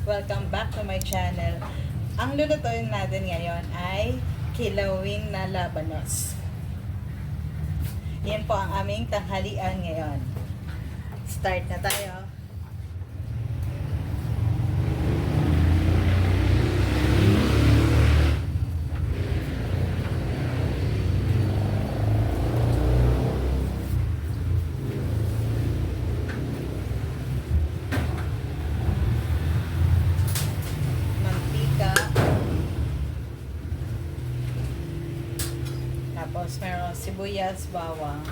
Welcome back to my channel. Ang lulutuin natin ngayon ay kilawin na labanos. Yan po ang aming tanghalian ngayon. Start na tayo. Tapos meron sibuyas, bawang.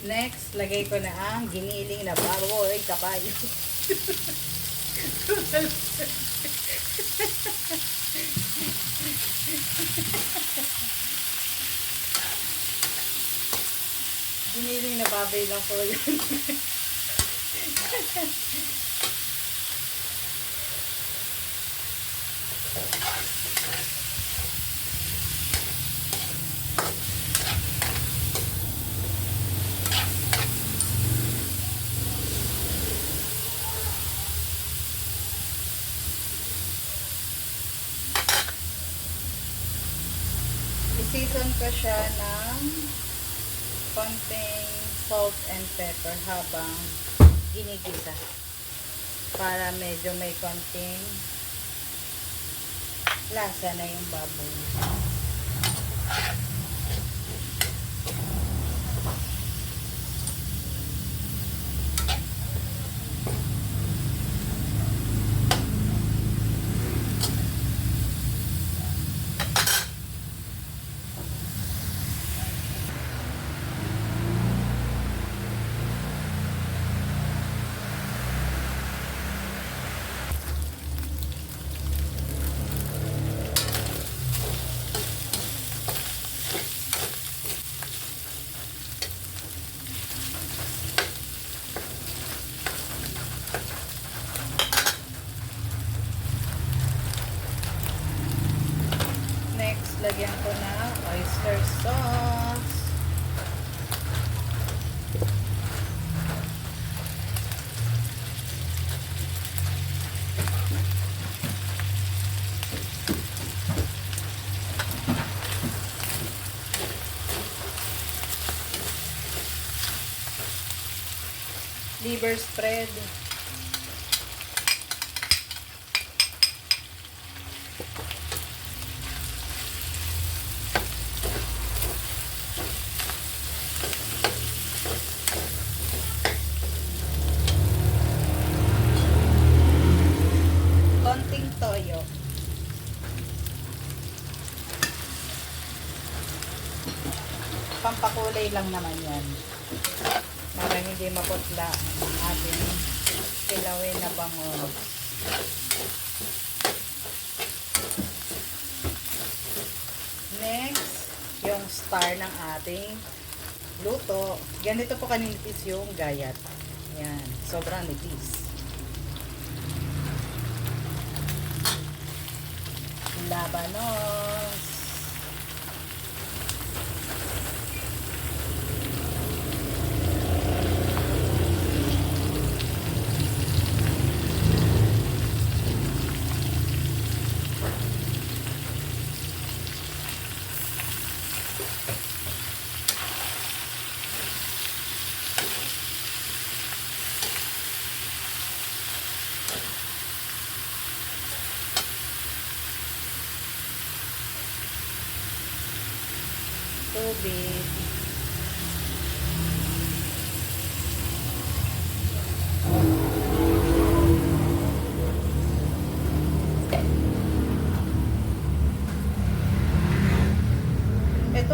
Next, lagay ko na ang giniling na baboy kabayo. Giniling na baboy lang po yun. I-season ko siya ng konting salt and pepper habang ginigisa para medyo may konting lasa na yung baboy. Lagyan ko na oyster sauce. Liver spread. Toyo. Pampakulay lang naman yan. Para hindi maputla ang ating kilawin na bangus. Next, yung star ng ating luto. Ganito po kaninipis yung gayat. Yan. Sobrang nipis. Labanos. Tubig.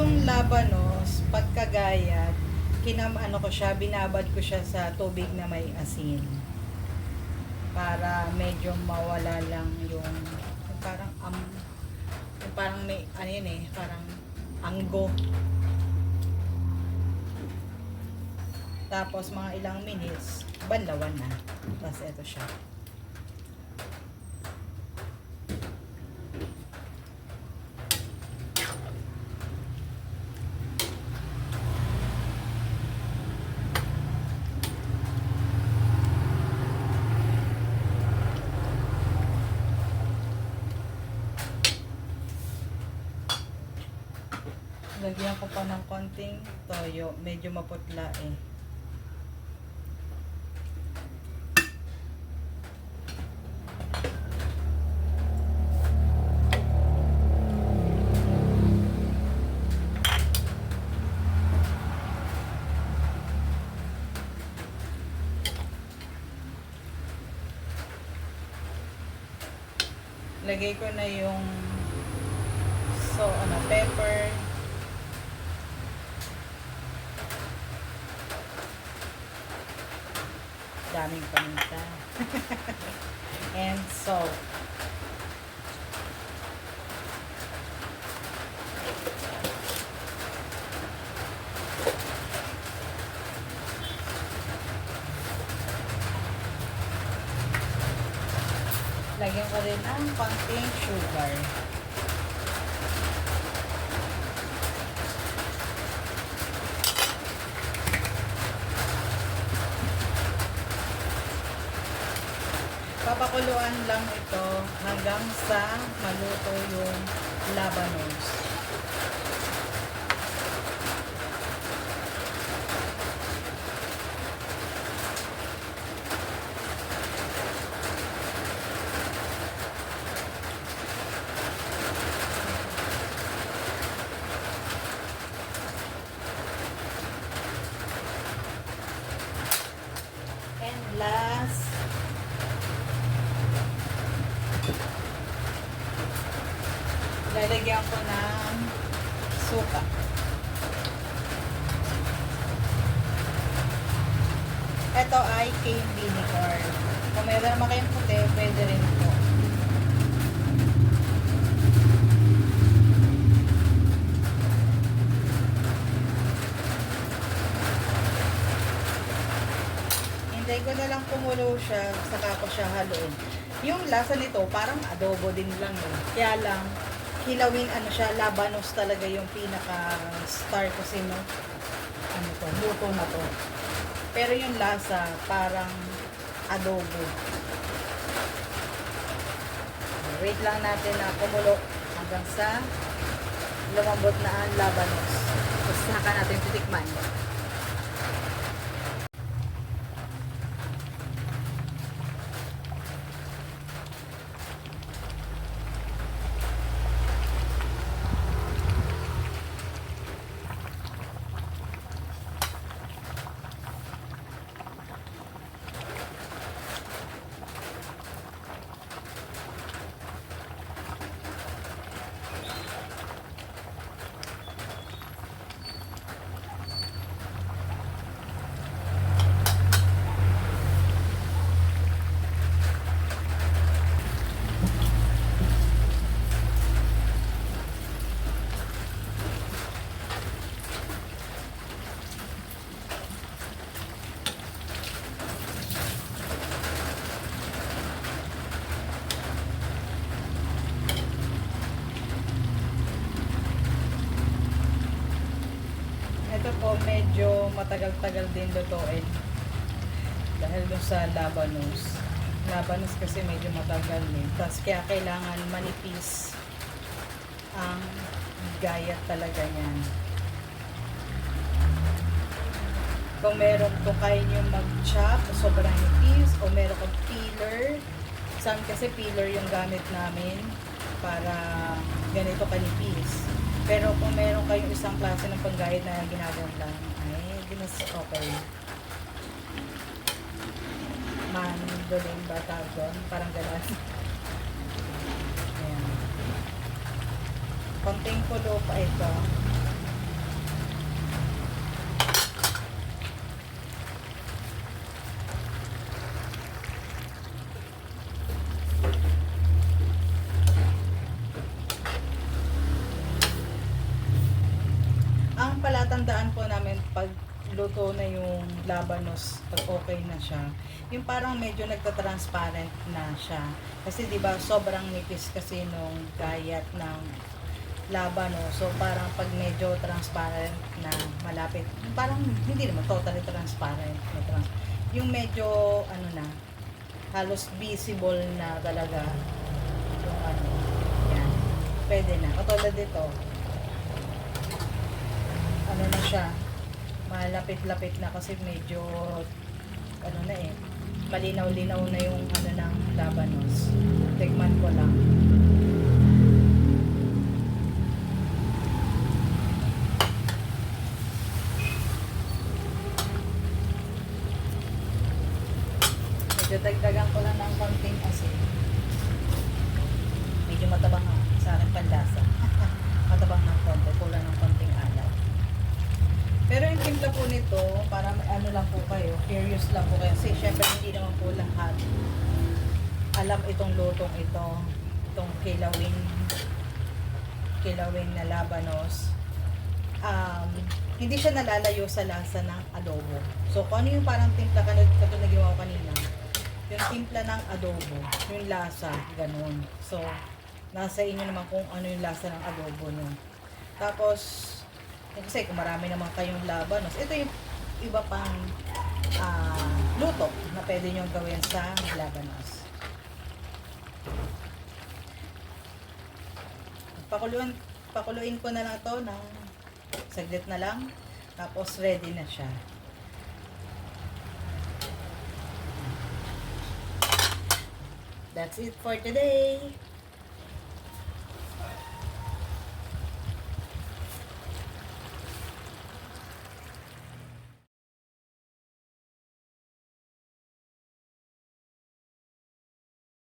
Itong labanos, pagkagayat, ano ko siya, binabad ko siya sa tubig na may asin. Para medyo mawala lang yung parang yung parang may ano yun eh, parang anggo. Tapos mga ilang minutes, banlawan na. Tapos ito siya. Lagyan ko pa ng konting toyo. Medyo maputla eh. Lagay ko na yung pepper. Daming paminta. And salt. Lagyan ko rin ng konting sugar. Papakuluan lang ito hanggang sa maluto yung labanos. And last, lalagyan ko ng suka. Ito ay cane vinegar. Kung meron naman kayong puti, pwede rin po. Hintay ko na lang kumulo siya, saka ko siya haluin. Yung lasa nito, parang adobo din lang eh. Kaya lang, hilawin siya, labanos talaga yung pinaka star kasi no, luto na to. Pero yung lasa parang adobo. Wait lang natin na kumulo hanggang sa lumambot na ang labanos. Tapos saka natin titikman. Ito po medyo matagal-tagal din lutuin dahil dun sa labanos. Labanos kasi medyo matagal eh. Tapos kaya kailangan manipis ang gayat talaga niyan. Kung kaya nyo mag-chop, sobrang nipis, o meron kang peeler. Sa amin kasi peeler yung gamit namin para ganito kanipis. Pero kung meron kayong isang klase ng panggayat na ginagawa lang, ay, di mas okay. Mandolin ba tawag doon? Parang gano'n. Ayan. Konting kulo pa ito. tandaan po namin pag luto na yung labanos, pag okay na siya, yung parang medyo nagta-transparent na siya. Kasi 'di ba sobrang nipis kasi nung gayat ng labanos. So parang pag medyo transparent na malapit, parang hindi naman totally transparent, yung medyo ano na, halos visible na talaga yung ano, yan. Pwede na. Katulad dito, ano na siya, malapit-lapit na kasi medyo ano na eh, malinaw-linaw na yung ano ng labanos. Tikman ko lang. Medyo dagdagan ko lang ng konting asin. Medyo matabang sa akin panlasa. Matabang ng konti, kulang ng konting alat. Pero yung timpla po nito, para ano lang po kayo, curious lang po kayo. Kasi syempre hindi naman po lahat alam itong lutong ito, itong kilawin na labanos. Hindi siya nalalayo sa lasa ng adobo. So kung ano yung parang timpla katulad na ginawa ko kanina, yung timpla ng adobo, yung lasa, ganun. So, nasa inyo naman kung ano yung lasa ng adobo nyo. Tapos, kasi kung marami naman kayong labanos, ito yung iba pang luto na pwede nyo gawin sa labanos. Pakuluin ko na lang ito ng saglit na lang. Tapos, ready na siya. That's it for today.